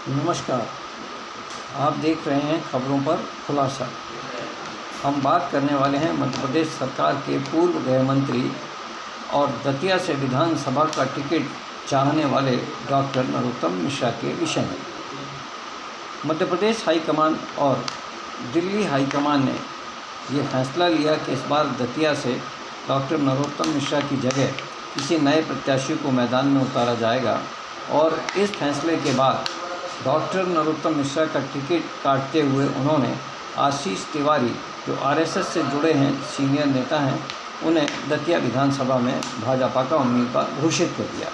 नमस्कार। आप देख रहे हैं खबरों पर खुलासा। हम बात करने वाले हैं मध्य प्रदेश सरकार के पूर्व गृह मंत्री और दतिया से विधानसभा का टिकट चाहने वाले डॉक्टर नरोत्तम मिश्रा के विषय में। मध्य प्रदेश हाईकमान और दिल्ली हाईकमान ने ये फैसला लिया कि इस बार दतिया से डॉक्टर नरोत्तम मिश्रा की जगह किसी नए प्रत्याशी को मैदान में उतारा जाएगा और इस फैसले के बाद डॉक्टर नरोत्तम मिश्रा का टिकट काटते हुए उन्होंने आशीष तिवारी, जो आरएसएस से जुड़े हैं, सीनियर नेता हैं, उन्हें दतिया विधानसभा में भाजपा का उम्मीदवार घोषित कर दिया।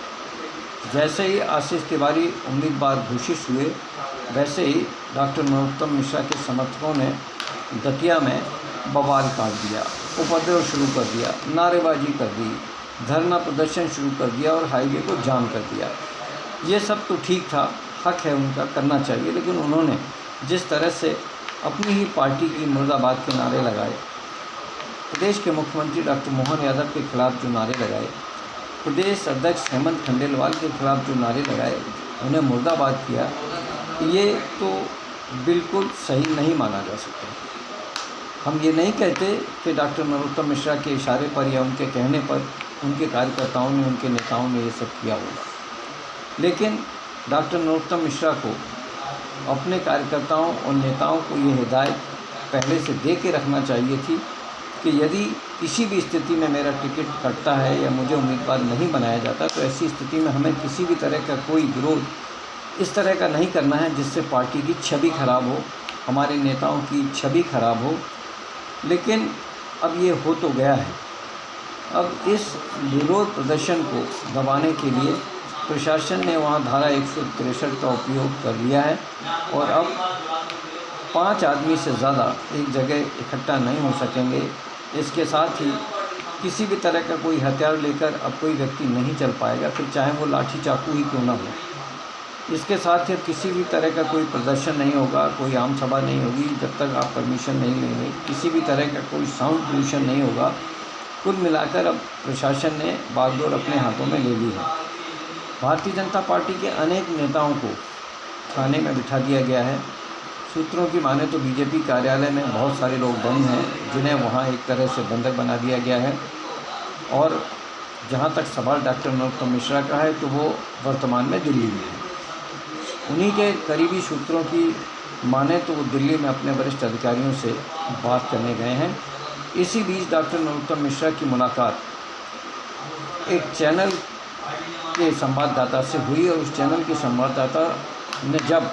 जैसे ही आशीष तिवारी उम्मीदवार घोषित हुए, वैसे ही डॉक्टर नरोत्तम मिश्रा के समर्थकों ने दतिया में बवाल काट दिया, उपद्रव शुरू कर दिया, नारेबाजी कर दी, धरना प्रदर्शन शुरू कर दिया और हाईवे को जाम कर दिया। ये सब तो ठीक था, हक है उनका, करना चाहिए, लेकिन उन्होंने जिस तरह से अपनी ही पार्टी की मुर्दाबाद के नारे लगाए, प्रदेश के मुख्यमंत्री डॉक्टर मोहन यादव के खिलाफ जो नारे लगाए, प्रदेश अध्यक्ष हेमंत खंडेलवाल के खिलाफ जो नारे लगाए, उन्हें मुर्दाबाद किया, ये तो बिल्कुल सही नहीं माना जा सकता। हम ये नहीं कहते कि डॉक्टर नरोत्तम मिश्रा के इशारे पर या उनके कहने पर उनके कार्यकर्ताओं ने, उनके नेताओं ने ये सब किया होगा, लेकिन डॉक्टर नरोत्तम मिश्रा को अपने कार्यकर्ताओं और नेताओं को ये हिदायत पहले से दे के रखना चाहिए थी कि यदि किसी भी स्थिति में मेरा टिकट कटता है या मुझे उम्मीदवार नहीं बनाया जाता, तो ऐसी स्थिति में हमें किसी भी तरह का कोई विरोध इस तरह का नहीं करना है जिससे पार्टी की छवि खराब हो, हमारे नेताओं की छवि खराब हो। लेकिन अब ये हो तो गया है। अब इस विरोध प्रदर्शन को दबाने के लिए प्रशासन ने वहाँ धारा 163 का उपयोग कर लिया है और अब 5 आदमी से ज़्यादा एक जगह इकट्ठा नहीं हो सकेंगे। इसके साथ ही किसी भी तरह का कोई हथियार लेकर अब कोई व्यक्ति नहीं चल पाएगा, फिर चाहे वो लाठी चाकू ही क्यों ना हो। इसके साथ ही किसी भी तरह का कोई प्रदर्शन नहीं होगा, कोई आम सभा नहीं होगी जब तक आप परमिशन नहीं लेंगे, किसी भी तरह का कोई साउंड पोल्यूशन नहीं होगा। कुल मिलाकर अब प्रशासन ने बागडोर अपने हाथों में ले ली है। भारतीय जनता पार्टी के अनेक नेताओं को थाने में बिठा दिया गया है। सूत्रों की माने तो बीजेपी कार्यालय में बहुत सारे लोग बंद हैं, जिन्हें वहां एक तरह से बंधक बना दिया गया है। और जहां तक सवाल डॉक्टर नरोत्तम मिश्रा का है, तो वो वर्तमान में दिल्ली में है। उन्हीं के करीबी सूत्रों की माने तो वो दिल्ली में अपने वरिष्ठ अधिकारियों से बात करने गए हैं। इसी बीच डॉक्टर नरोत्तम मिश्रा की मुलाकात एक चैनल के संवाददाता से हुई और उस चैनल के संवाददाता ने जब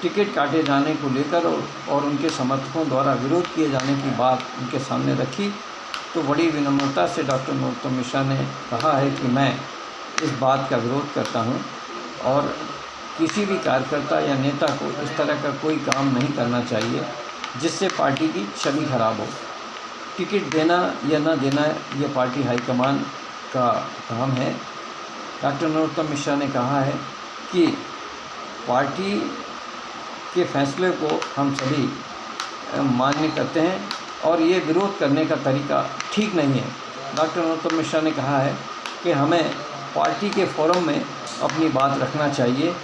टिकट काटे जाने को लेकर और उनके समर्थकों द्वारा विरोध किए जाने की बात उनके सामने रखी, तो बड़ी विनम्रता से डॉक्टर नरोत्तम मिश्रा ने कहा है कि मैं इस बात का विरोध करता हूं और किसी भी कार्यकर्ता या नेता को इस तरह का कोई काम नहीं करना चाहिए जिससे पार्टी की छवि खराब हो। टिकट देना या न देना ये पार्टी हाईकमान का काम है। डॉक्टर नरोत्तम मिश्रा ने कहा है कि पार्टी के फैसले को हम सभी मान्य करते हैं और ये विरोध करने का तरीका ठीक नहीं है। डॉक्टर नरोत्तम मिश्रा ने कहा है कि हमें पार्टी के फोरम में अपनी बात रखना चाहिए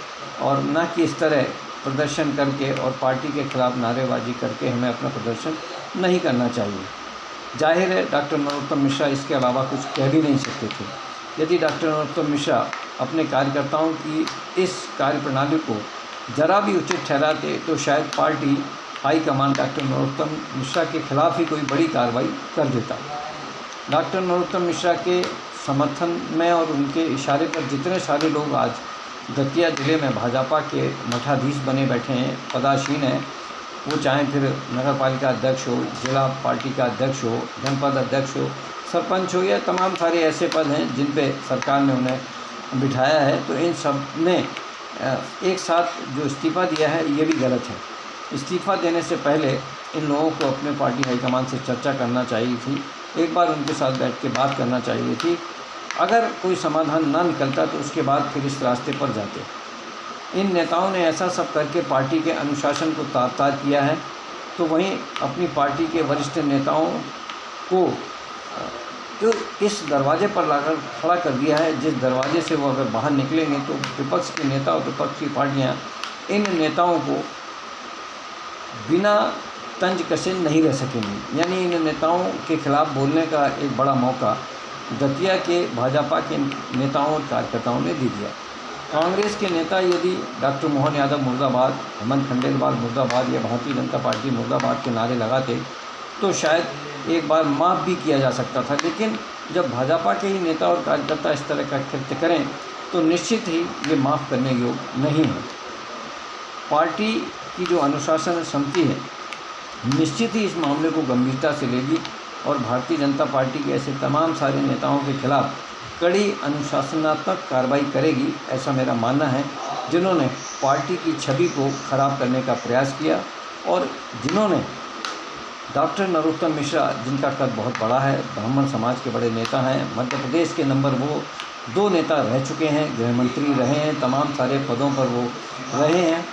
और न कि इस तरह प्रदर्शन करके और पार्टी के खिलाफ नारेबाजी करके हमें अपना प्रदर्शन नहीं करना चाहिए। जाहिर है डॉक्टर नरोत्तम मिश्रा इसके अलावा कुछ कह भी नहीं सकते थे। यदि डॉक्टर नरोत्तम मिश्रा अपने कार्यकर्ताओं की इस कार्यप्रणाली को ज़रा भी उचित ठहराते, तो शायद party high command doctor Narottam Mishra के खिलाफ ही कोई बड़ी कार्रवाई कर देता। डॉक्टर नरोत्तम मिश्रा के समर्थन में और उनके इशारे पर जितने सारे लोग आज दतिया ज़िले में भाजपा के मठाधीश बने बैठे हैं, पदासीन हैं, वो चाहे फिर नगर पालिका अध्यक्ष हो, जिला पार्टी का अध्यक्ष हो, जनपद अध्यक्ष हो, सरपंच हो, या तमाम सारे ऐसे पद हैं जिन पे सरकार ने उन्हें बिठाया है, तो इन सब ने एक साथ जो इस्तीफ़ा दिया है ये भी गलत है। इस्तीफ़ा देने से पहले इन लोगों को अपने पार्टी हाईकमान से चर्चा करना चाहिए थी, एक बार उनके साथ बैठ के बात करना चाहिए थी। अगर कोई समाधान ना निकलता तो उसके बाद फिर इस रास्ते पर जाते। इन नेताओं ने ऐसा सब करके पार्टी के अनुशासन को तार-तार किया है, तो वहीं अपनी पार्टी के वरिष्ठ नेताओं को जो इस दरवाजे पर लाकर खड़ा कर दिया है, जिस दरवाजे से वो अगर बाहर निकलेंगे तो विपक्ष के नेता और विपक्ष की पार्टियाँ इन नेताओं को बिना तंज कसे नहीं रह सकेंगी। यानी इन नेताओं के खिलाफ बोलने का एक बड़ा मौका दतिया के भाजपा के नेताओं और कार्यकर्ताओं ने दे दिया। कांग्रेस के नेता यदि डॉक्टर मोहन यादव मुर्दाबाद, हेमंत खंडेलवाल मुर्दाबाद या भारतीय जनता पार्टी मुर्दाबाद के नारे लगाते तो शायद एक बार माफ़ भी किया जा सकता था, लेकिन जब भाजपा के ही नेता और कार्यकर्ता इस तरह का कृत्य करें तो निश्चित ही ये माफ़ करने योग्य नहीं है। पार्टी की जो अनुशासन समिति है निश्चित ही इस मामले को गंभीरता से लेगी और भारतीय जनता पार्टी के ऐसे तमाम सारे नेताओं के खिलाफ कड़ी अनुशासनात्मक कार्रवाई करेगी, ऐसा मेरा मानना है। जिन्होंने पार्टी की छवि को खराब करने का प्रयास किया और जिन्होंने डॉक्टर नरोत्तम मिश्रा, जिनका कद बहुत बड़ा है, ब्राह्मण समाज के बड़े नेता हैं, मध्य प्रदेश के नंबर वो 2 नेता रह चुके हैं, गृह मंत्री रहे हैं, तमाम सारे पदों पर वो रहे हैं।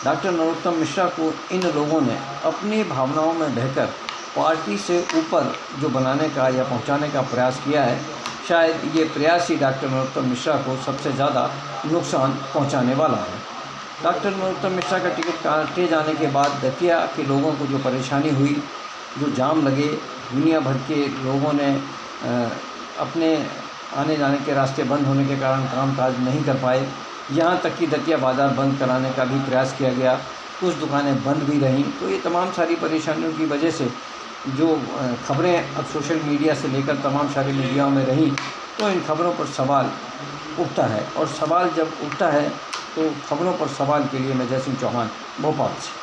डॉक्टर नरोत्तम मिश्रा को इन लोगों ने अपनी भावनाओं में बहकर पार्टी से ऊपर जो बनाने का या पहुंचाने का प्रयास किया है, शायद ये प्रयास ही डॉक्टर नरोत्तम मिश्रा को सबसे ज़्यादा नुकसान पहुंचाने वाला है। डॉक्टर नरोत्तम मिश्रा का टिकट काटे जाने के बाद दतिया के लोगों को जो परेशानी हुई, जो जाम लगे, दुनिया भर के लोगों ने अपने आने जाने के रास्ते बंद होने के कारण कामकाज नहीं कर पाए, यहाँ तक कि दतिया बाज़ार बंद कराने का भी प्रयास किया गया, कुछ दुकानें बंद भी रहीं। तो ये तमाम सारी परेशानियों की वजह से जो खबरें अब सोशल मीडिया से लेकर तमाम सारी मीडियाओं में रहीं, तो इन खबरों पर सवाल उठता है और सवाल जब उठता है तो खबरों पर सवाल के लिए मैं जय सिंह चौहान, भोपाल से।